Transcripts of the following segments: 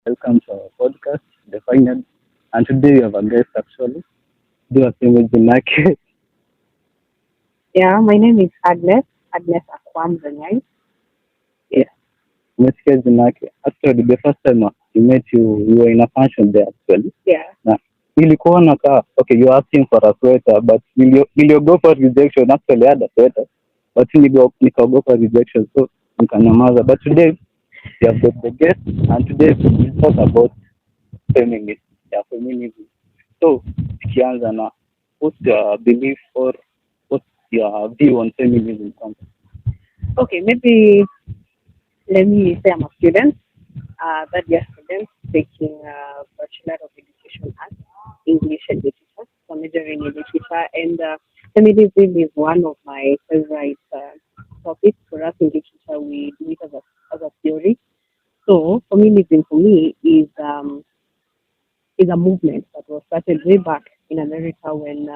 Welcome to our podcast, The Final. And today we have a guest actually. Do a thing with the market. Yeah, my name is Agnes Akuam. Yeah, Mr. Zinaki. Actually, the first time we met you, you were in a function there actually. Yeah. Na ilikuwa nakaa, okay, you're asking for a sweater, but niliogopa rejection. Actually, I had a sweater, but nikaogopa rejection, so nikanyamaza. But today, we have got the guest, and today we'll talk about feminism. Yeah, feminism. So, tukianza na what's your belief or what's your view on feminism? Okay, maybe let me say I'm a student, third year student taking Bachelor of Education at English and Literature, so majoring in literature, and feminism is one of my favorite topics. For us in literature, we do it as a theory. So feminism for me is a movement that was started way back in America when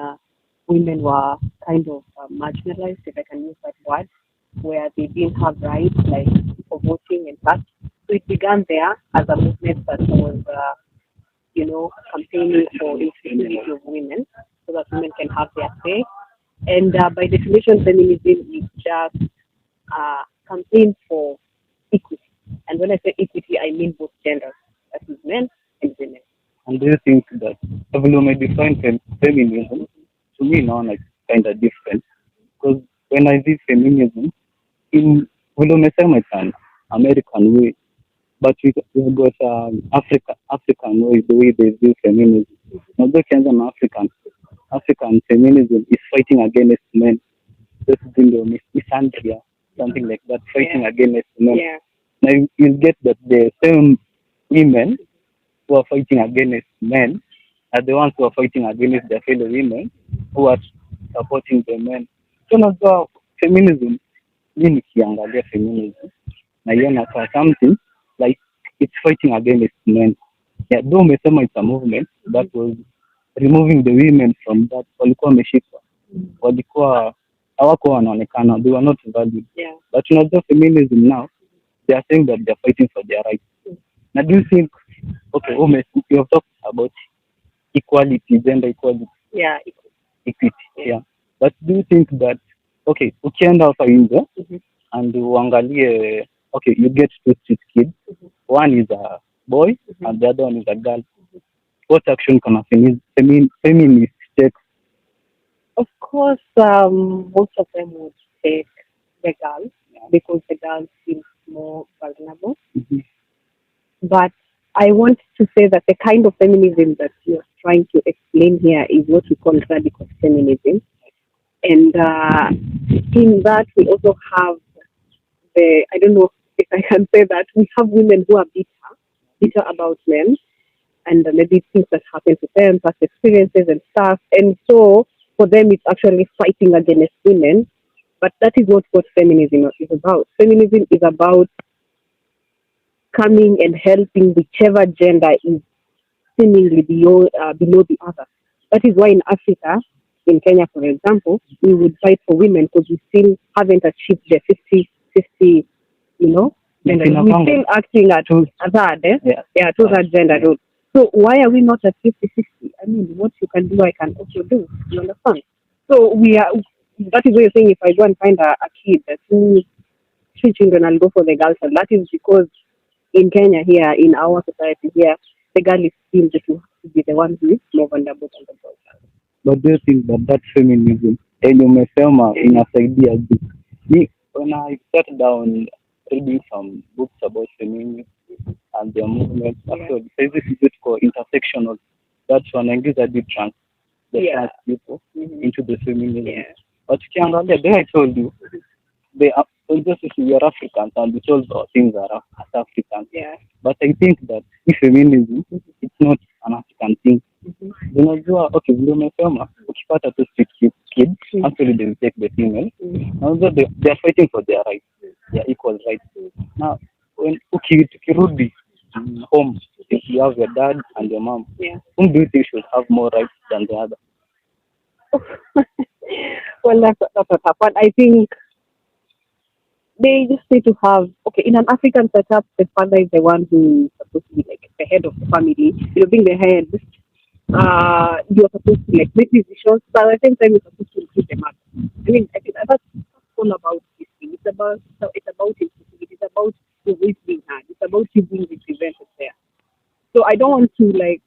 women were kind of marginalized, if I can use that word, where they didn't have rights like for voting and such. So it began there as a movement that was, campaigning for inclusivity of women so that women can have their say. And by definition, feminism is just campaign for equity. And when I say equity, I mean both genders, that is men and women. And do you think that vile umedefine feminism, to me naona it's kind of different because when I see feminism in vile umesema it's an American way, but we've got African way, the way they view feminism. Now ukianza na African feminism is fighting against men. This is misandria, something like that, fighting against men. Yeah. Now you'll get that the same women who are fighting against men are the ones who are fighting against their fellow women who are supporting the men. So unajua feminism, mi nikiangalia feminism naiona kwa something like it's fighting against men. Yeah, though umesema it's a movement that was removing the women from that, walikuwa wameshikwa, walikuwa hawako wanaonekana, they were not valued. Yeah. But unajua feminism now, they are saying that they are fighting for their rights. Now do you think, okay, you have talked about equality, gender equality, Yeah. equity, yeah. But do you think that, okay, ukienda hapa nje Mhm. and uangalie, okay, you get two street kids, one is a boy and the other one is a girl. What action can a feminist take? Of course, most of them would take the girls because the girls seem more vulnerable. Mhm. But I want to say that the kind of feminism that you're trying to explain here is what we call radical feminism. And in that, we also have I don't know if I can say that, we have women who are bitter about men and maybe things that happen to them, past experiences and stuff. And so for them, it's actually fighting against women. But that is not what feminism is about. Feminism is about coming and helping whichever gender is seemingly below the other. That is why in Africa, in Kenya, for example, we would fight for women because we still haven't achieved the 50-50, gender. We're still acting at that, to that gender role. So why are we not at 50-50? I mean, what you can do, I can also do. You understand? So that is what you're saying. If I go and find a kid, three children, I'll go for the girls. And that is because in Kenya here, in our society here, the girl is still to be the one who is more vulnerable than the boy. But do you think that feminism yenye umesema inasaidia juu? Me, when I sat down reading some books about feminism and their movement, actually this is it called intersectional. That's wanaingiza the trans people into the feminism. Yeah. But ukiangalia, then I told you, they are just we are Africans and we told our things are as Africans. Yeah. But I think that if feminism, it's not an African thing. Unajua, okay, vile umesema ukipata tu street kids, actually they will take the female. Unajua they are fighting for their rights, their equal rights. Now when tukirudi home, if you have your dad and your mom, whom do you think should have more rights than the other? Well, that's a tough one. I think they just need to have, okay, in an African setup, the father is the one who is supposed to be like the head of the family, being the head. You're supposed to like make decisions, but at the same time you're supposed to include the mother. I mean, I think that's all about this thing. It's about inclusivity. It's about the voice being heard. It's about you being represented there. So I don't want to like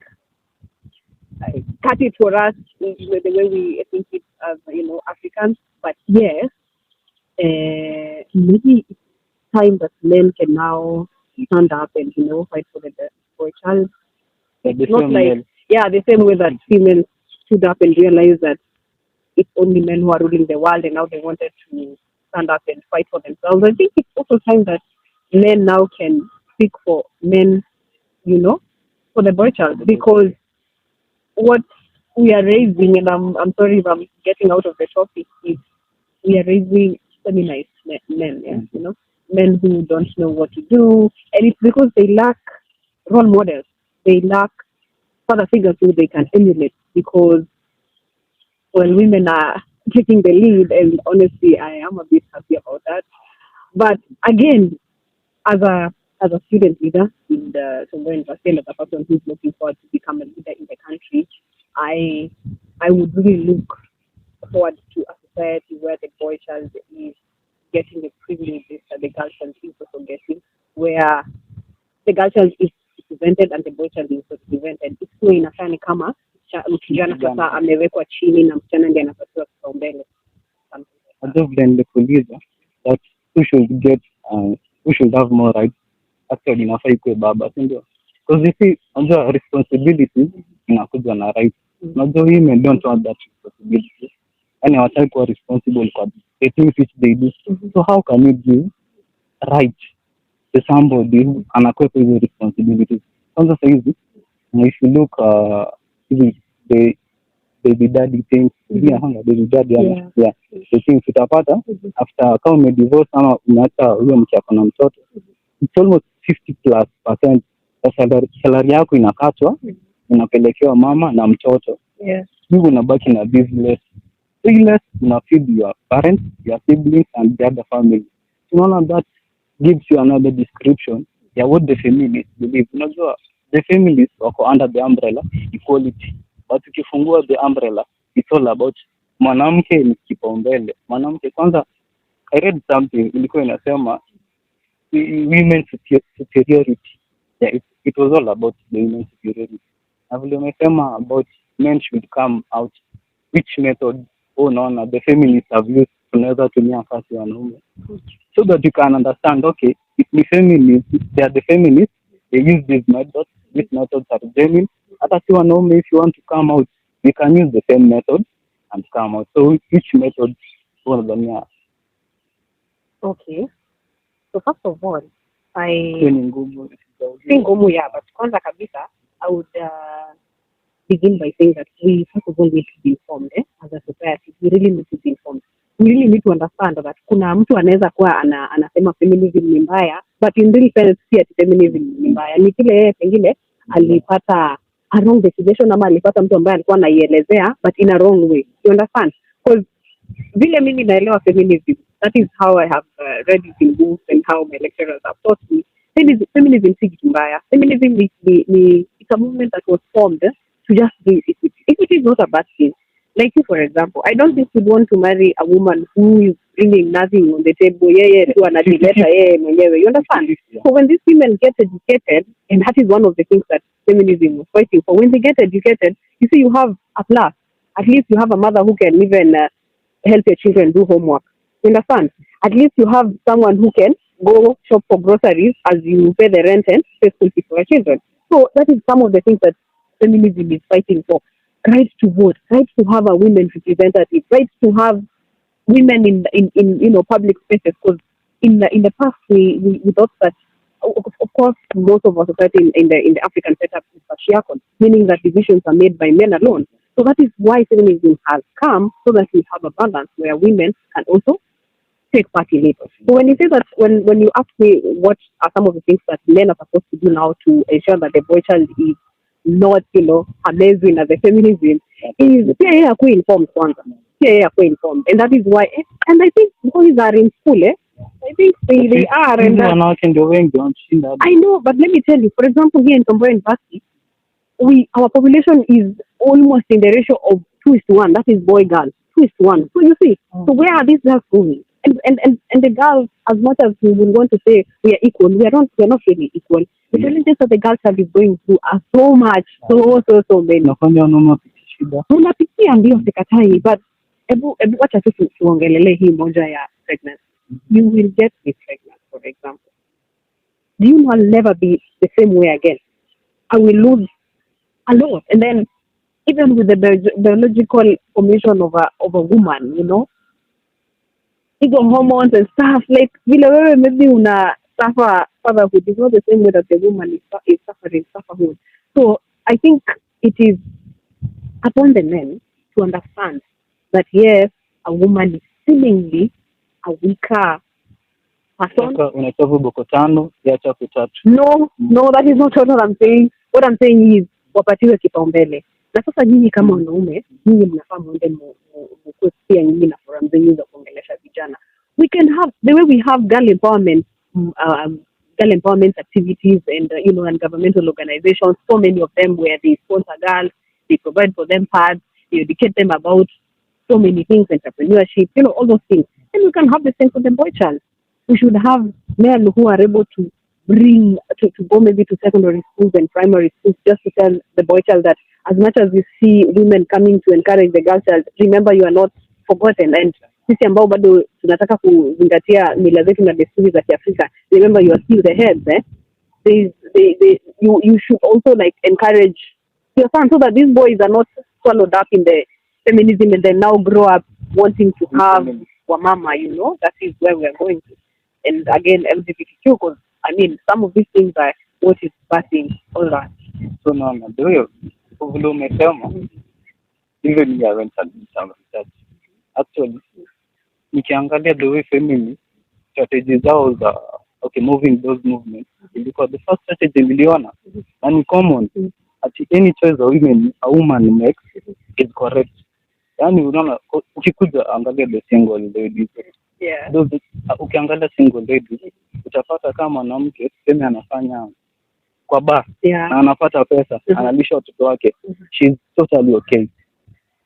cut it for us the way we think it as Africans, but yes, maybe it's time that men can now stand up and fight for a child. It's not like the same way that females stood up and realized that it's only men who are ruling the world, and now they wanted to stand up and fight for themselves. I think it's also time that men now can speak for men, for the boy child, because what we are raising, and I'm sorry if I'm getting out of the topic, is we are raising feminized men, men who don't know what to do, and it's because they lack role models. They lack father figures who they can emulate, because when women are taking the lead, and honestly, I am a bit happy about that. But again, as a student leader in the Songo University, as a person who's looking forward to become a leader in the country, I would really look forward to a society where the boy child is getting the privileges that the girl child is also getting, where the girl child is represented and the boy child is represented. Isiwe inakaa ni kama kijana sasa amewekwa chini na msichana ndiye anapatiwa kipaumbele. Other than the police, that who should have more rights, actually inafaa ikuwe baba, si ndio? Because you see, unajua responsibilities inakuja na rights. Unajua women don't want that responsibility. Yani hawataki kuwa responsible for the things which they do. So how can you give right to somebody who anakwepa hizo responsibilities? Kwanza saa hizi, if you look the daddy things, the daddy the things utapata after kama umedivorce ama unaacha huyo mke ako na mtoto, it's almost 50+% ya salary yako inakatwa, inapelekewa mama na mtoto. You unabaki na business. Business una feed your parents, your siblings and the other family. Unaona, that gives you another description ya what the feminists believe. Unajua the feminists wako under the umbrella equality, but ukifungua the umbrella it's all about mwanamke ni kipaumbele. Mwanamke kwanza. I read something ilikuwa inasema women superiority. It was all about the women superiority. Na vile umesema about men should come out, which method unaona the feminists have used tunaweza tumia kasi wanaume, so that you can understand, okay, if the feminists, they are the feminists, they use these methods are genuine. Hata si wanaume, if you want to come out, you can use the same method and come out. So which method unadhania? Okay, so first of all, si ngumu, yeah, but kwanza kabisa I would begin by saying that we first of all need to be informed, as a society. We really need to be informed. We really need to understand that kuna mtu anaweza kuwa anasema feminism ni mbaya, but in real sense si ati feminism ni mbaya. Ni kile yeye pengine alipata a wrong definition, ama alipata mtu ambaye alikuwa anaielezea but in a wrong way. You understand? Because vile mimi naelewa feminism, that is how I have read it in books and how my lecturers have taught me. Feminism si kitu mbaya. Feminism it's a movement that was formed to just bring equity. Equity is not a bad thing. Like you, for example, I don't think you'd want to marry a woman who is bringing nothing on the table. Tu anajileta mwenyewe. You understand? So when these women get educated, and that is one of the things that feminism was fighting for, when they get educated, you see, you have a plus. At least you have a mother who can even help your children do homework. You understand? At least you have someone who can go shop for groceries as you pay the rent and pay school fees for your children. So that is some of the things that feminism is fighting for. Right to vote, right to have a women representative, right to have women in public spaces. Because in the past we thought that, of course, most of our society in the African setup is patriarchal, meaning that decisions are made by men alone. So that is why feminism has come, so that we have a balance where women can also take part in it. So when you say that, when you ask me what are some of the things that men are supposed to do now to ensure that the boy child is not, amazing as a feminism, is pia akuwe informed kwanza. Pia akuwe informed. And that is why, and I think boys are in school, I think they are, and wanawake ndio wengi wanashinda. I know, but let me tell you, for example, here in Tomboya University, our population is almost in the ratio of 2:1. That is boy girl 2:1. So you see, so where are these girls going? And the girls, as much as we would want to say we are equal, we are not. We are not really equal. The challenges that the girls are going through are so much, so many. Nafanya unapitia shida. Unapitia ndio sikatai, but ebu wacha tu tuongelele hii moja ya pregnancy. You will get me pregnant, for example. Do you know I'll never be the same way again? I will lose a lot, and then even with the biological formation of a woman, you know, ego hormones and stuff, like maybe una suffer fatherhood. It's not the same way that the woman is suffering fatherhood. So I think it is upon the men to understand that yes, a woman is seemingly a weaker person. Unatoka boko tano yacha kutatu. No, that is not what I'm saying. What I'm saying is wapatiwe kipaumbele. Na sasa nyinyi kama wanaume, nyinyi mnafaa mwende mkue pia nyinyi na forum zenyu za kuongelesha vijana. We can have the way we have girl empowerment activities and and governmental organizations. So many of them where they sponsor girls, they provide for them pads, they educate them about so many things, entrepreneurship, all those things. And we can have the same for the boy child. We should have men who are able to bring to go maybe to secondary schools and primary schools just to tell the boy child that as much as you see women coming to encourage the girl child, remember you are not forgotten. And sisi ambao bado tunataka kuzingatia mila zetu na desturi za Kiafrika, remember you are still the heads. You should also like encourage your son so that these boys are not swallowed up in the feminism and then now grow up wanting to have wamama. That is where we are going to. And again, LGBTQ, because I mean, some of these things are what is passing all that. So now, the way of even I went and did some research. Actually, nikiangalia the way feminist strategies zao za moving those movements, because the first strategy niliona and common at any choice a woman makes is correct. Yani unaona ukikuja angalia the single ladies. Yeah. Ukiangalia single ladies utapata kama mwanamke sema anafanya kwa bar na anapata pesa, analisha watoto wake, she's totally okay.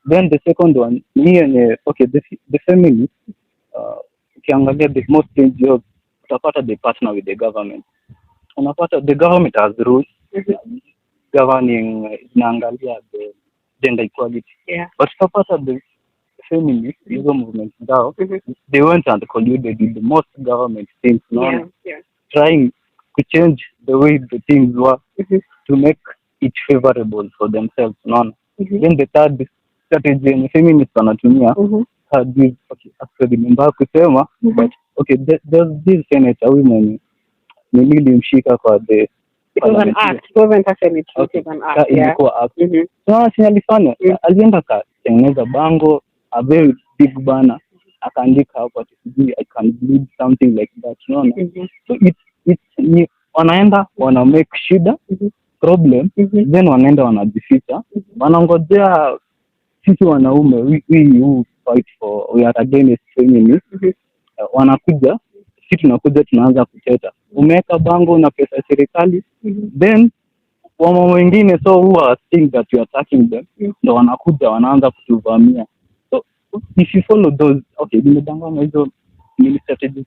Then the second one ni the feminist ukiangalia the most dangerous utapata they partner with the government. Unapata the government has rules governing inaangalia the gender equality. But utapata the feminist hizo movement zao they went and colluded with the most government things trying to change the way the things work to make it favorable for themselves. Then the third strategy in feminist wanatumia actually nimba kusema but there's this senator women nilimshika kwa the it was an act. It wasn't actually it was an act. Ilikuwa act. So alifanya alienda katengeneza bango, a very big banner, akaandika hapo I can lead something like that. So it's wanaenda wana make shida problem then wanaenda wanajificha, wanangojea sisi wanaume we who fight for we are against feminism wanakuja, sisi tunakuja tunaanza kucheta, umeweka bango na pesa ya serikali then wamama wengine who are seeing that you are attacking them ndo wanakuja wanaanza kutuvamia. So if you follow those nimedanganya hizo strategies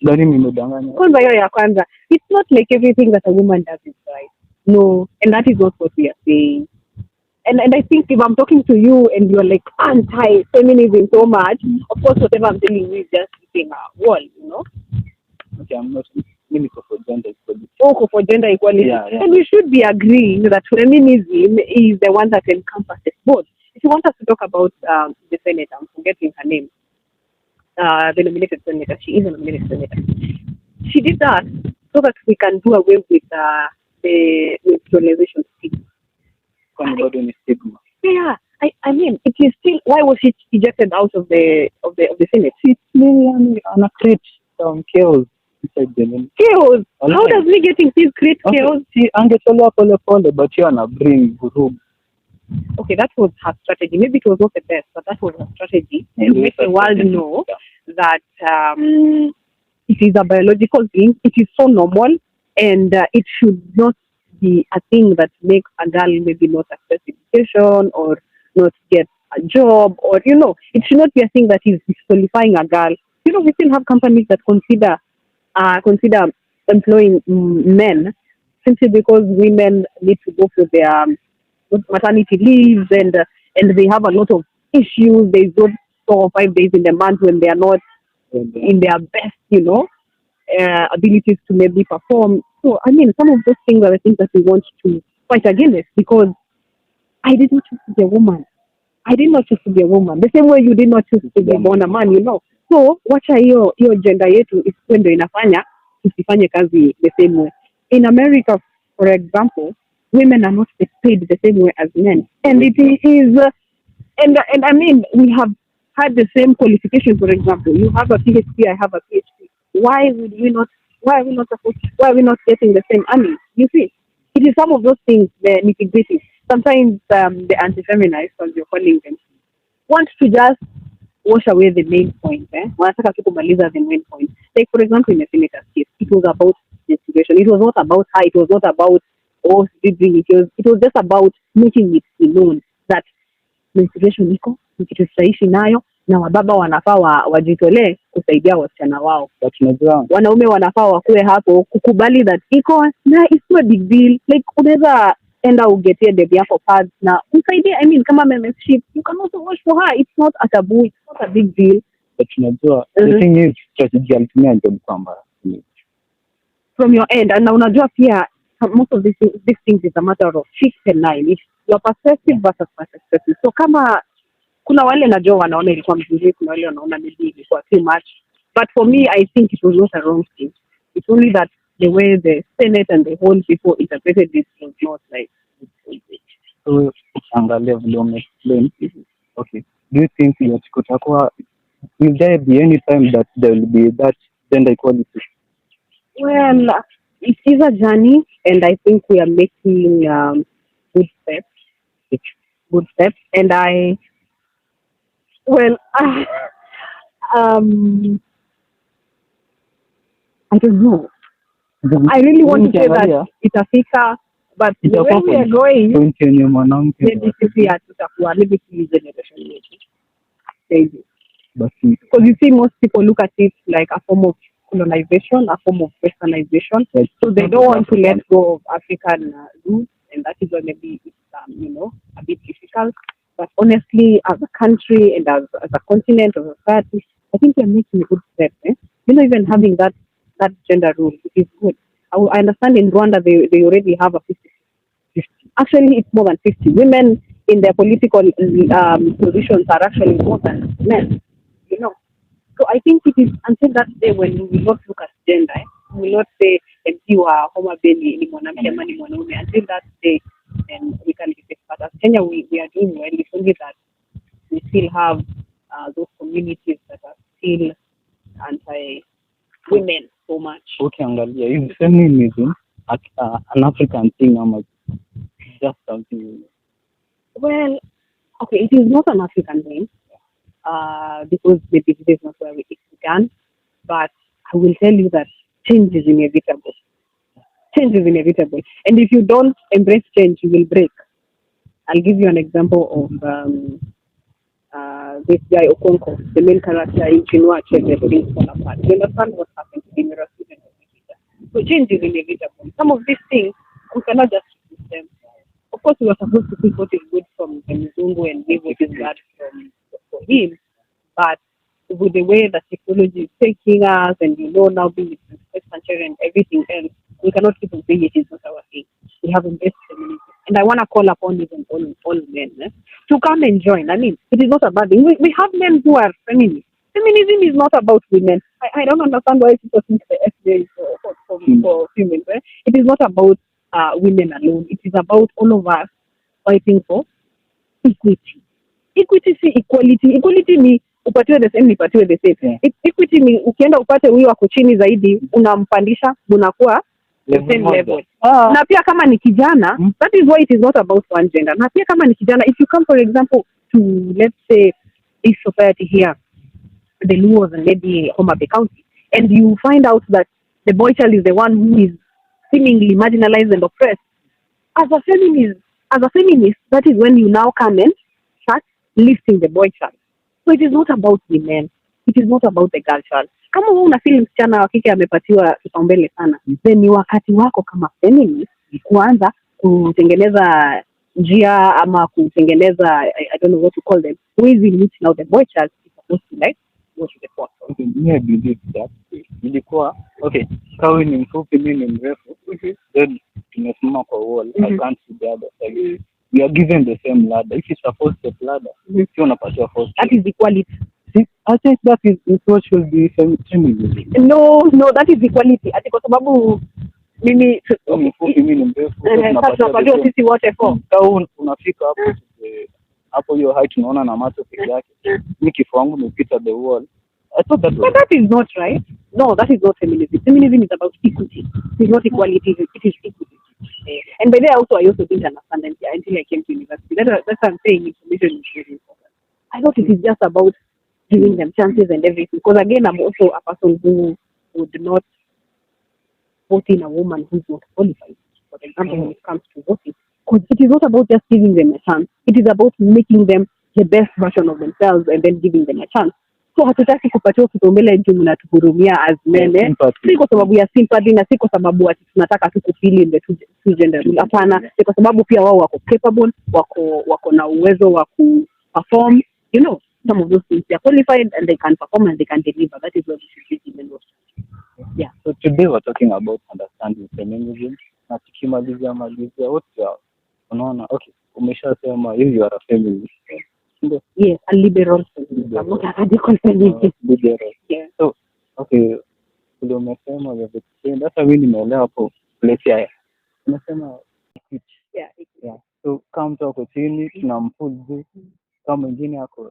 gani nimedanganya kwanza it's not like everything that a woman does is right. No, and that is not what we are saying. And I think if I'm talking to you and you're like anti-feminism so much, of course whatever I'm telling you is just hitting a wall, Okay, I'm not for gender equality. For gender equality. Yeah. And we should be agreeing that feminism is the one that encompasses both. If you want us to talk about the senator, I'm forgetting her name. The nominated senator. She is a nominated senator. She did that so that we can do away with the menstrualization stigma. Stigma. Yeah, I mean, it is still. Why was she ejected out of the Senate? It's really an create chaos inside the chaos. How does me getting this create chaos? She angetolewa pole, but you wanna bring group. Okay, that was her strategy. Maybe it was not the best, but that was her strategy to make the world know that it is a biological thing. It is so normal, and it should not be a thing that makes a girl maybe not access education or not get a job, or it should not be a thing that is disqualifying a girl. We still have companies that consider employing men simply because women need to go for their maternity leaves, and they have a lot of issues. There's not 4 or 5 days in the month when they are not in their best, abilities to maybe perform. So, I mean, some of those things are the things that we want to fight against, because I did not choose to be a woman. I did not choose to be a woman. The same way you did not choose to be born a man. So, wacha hiyo gender yetu isikwendo inafanya tusifanye kazi the same way. In America, for example, women are not paid the same way as men. And it is, and I mean, we have had the same qualification. For example, you have a PhD, I have a PhD. Why are we not getting the same earnings? You see, it is some of those things, the nitty-gritty. Sometimes the anti-feminists, as you're calling them, want to just wash away the main point. Wanataka tu kumaliza the main point. Like, for example, in the senator's case, it was about investigation. It was not about her. It was not about it was just about making it known that menstruation iko, kitu tutaishi nayo, na wababa wanafaa wajitolee kusaidia wasichana wao. Wanaume wanafaa wakuwe hapo kukubali that iko, na it's not a big deal. Like, unaweza enda ugetie baby yako pads na msaidie. I mean, kama membership, you can also wash for her. It's not a taboo. It's not a big deal. But the thing is, strategy alitumia job kwamba from your end, and unajua pia most of these things is a matter of 6 and 9. It's your perspective versus perspective. So kama kuna wale najua wanaona ilikuwa mzuri, kuna wale wanaona maybe ilikuwa too much. But for me, I think it was not a wrong thing. It's only that the way the Senate and the whole people interpreted it was not like so angalia vile umeexplain. Okay. Do you think will there be any time that there will be that gender equality? Well, it is a journey, and I think we are making good steps. And I don't know. I really want to say that itafika, but the way we are going, maybe sisi hatutakuwa, maybe this generation maybe. Because you see, most people look at it like a form of colonization, a form of westernization. Yes. So they don't want to let go of African roots, and that is why maybe it's a bit difficult. But honestly, as a country and as a continent, as a society, I think we are making a good step. Even having that gender rule, it is good. I understand in Rwanda they already have a 50. Actually, it's more than 50. Women in their political positions are actually more than men. So I think it is until that day when we will not look at gender, we will not say you are Homa Beni ni mwanamke ama ni mwanaume. Until that day, and we can be. But as Kenya, we are doing well. It's only that we still have those communities that are still anti-women so much. Okay, angalia, is feminism an African thing or just something? Well, okay, it is not an African thing. Because maybe this is not where it began, but I will tell you that change is inevitable. Change is inevitable. And if you don't embrace change, you will break. I'll give you an example of this guy, Okonko, the main character in Chinua Achebe, the things fall apart. You understand what happened to the mirror student of the. So change is inevitable. Some of these things, we cannot just choose them. Of course, we are supposed to pick what is good from the Mzungu and leave what is bad for him, but with the way that technology is taking us, and now being in the century and everything else, we cannot keep on saying it is not our thing. We have embraced feminism, and I want to call upon even all men to come and join. I mean, it is not a bad thing. We have men who are feminists. Feminism is not about women. I don't understand why people think the FJ is for females. It is not about women alone. It is about all of us fighting for equity. Equity si equality. Equality ni upatiwe the same, nipatiwe the same. Yeah. Equity ni ukienda upate huyo wako chini zaidi, unampandisha, unakuwa the same level. Na pia kama ni kijana, that is why it is not about one gender. Na pia kama ni kijana, if you come for example to, let's say, this society here, the Luos and maybe Homa Bay County, and you find out that the boy child is the one who is seemingly marginalized and oppressed. As a feminist, that is when you now come and start lifting the boy child. So it is not about the men, it is not about the girl child. Kama wewe unafeel msichana wa kike amepatiwa kipaumbele sana, then ni wakati wako kama feminist kuanza kutengeneza njia ama kutengeneza I don't know what to call them, ways in which now the boy child is supposed to like go to the forefront. Okay, me I believe that ilikuwa okay, kawi ni mfupi mimi ni mrefu, then tumesimama kwa wall, I can't see the other side. We are given the same ladder. If it's a four-step ladder, sio unapatiwa four step. That is equality. See, I think that is what should be feminism. No, that is equality. Ati kwa sababu mimi mfupi mimi ni mrefu, tunapatiwa sisi wote for. Kama unafika hapo hiyo height unaona na macho peke yake. Mimi kifua wangu nimepita the wall. I thought that But that is not right. No, that is not feminism. Feminism is about equity. It is not equality. It is equity. And by there also, I also didn't understand it until I came to university. That's what I'm saying. Information is very important. I thought it is just about giving them chances and everything. Because again, I'm also a person who would not vote in a woman who's not qualified. For example, when it comes to voting. Because it is not about just giving them a chance. It is about making them the best version of themselves and then giving them a chance. So hatutaki kupatiwa kipaumbele juu mnatuhurumia as men, si kwa sababu ya sympathy na si kwa sababu ati tunataka tu kufeel in the two gender rule. Hapana, ni kwa sababu pia wao wako capable, wako na uwezo wa ku perform, you know, some of those things. They are qualified and they can perform and they can deliver. That is what we should be given. Yeah. So today we're talking about understanding feminism. Na tukimalizia what's your unaona okay, umeshasema you are a feminist. Yes, a liberal feminist. I'm not a radical feminist. Liberal. Yeah. So, okay, ndio umesema ya vitu. Sasa mimi nimeelewa hapo place ya. Unasema equity. Yeah. So kama mtu ako chini tunampull juu. Kama mwingine ako,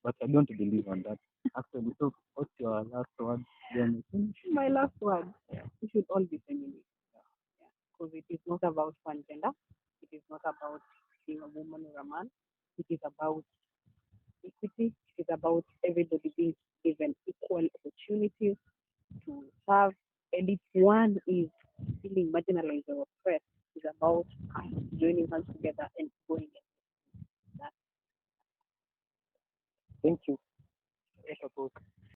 but I don't believe on that. Actually, so what's your last word? My last word. Yeah. We should all be feminist. Yeah. Because it is not about one gender. It is not about being a woman or a man. It is about equity. It is about everybody being given equal opportunities to serve. And if one is feeling marginalized or oppressed, it's about us joining hands together and going that. Thank you.